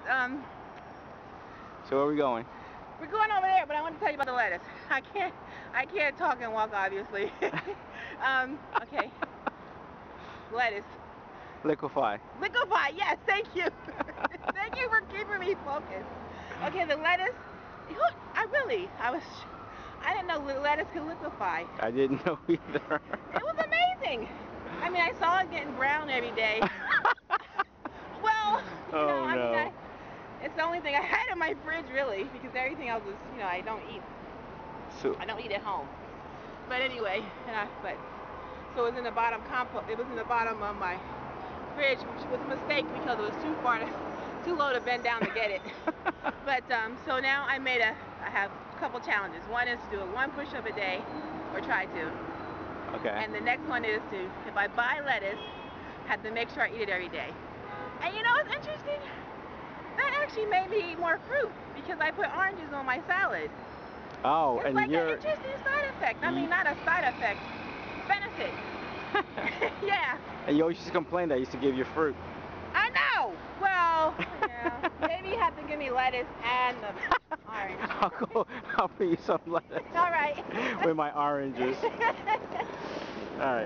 So where are we going? We're going over there, but I want to tell you about the lettuce. I can't talk and walk, obviously. Okay. Lettuce. Liquefy. Liquefy, yes, thank you. Thank you for keeping me focused. Okay, the lettuce, I didn't know lettuce could liquefy. I didn't know either. It was amazing. I mean, I saw it getting brown every day. Well, Oh, no. It's the only thing I had in my fridge, really, because everything else is, I don't eat. So I don't eat at home. But anyway, so it was in the bottom It was in the bottom of my fridge, which was a mistake because it was too low to bend down to get it. But so now I have a couple challenges. One is to do one push-up a day, or try to. Okay. And the next one is to, if I buy lettuce, have to make sure I eat it every day. And you know what's interesting? That actually made me eat more fruit because I put oranges on my salad. Oh, it's and like you're... an interesting side effect. I mean, not a side effect, benefit. Yeah. And you always used to complain that I used to give you fruit. I know. Well, yeah. Maybe you have to give me lettuce and the orange. I'll bring you some lettuce. All right. With my oranges. All right.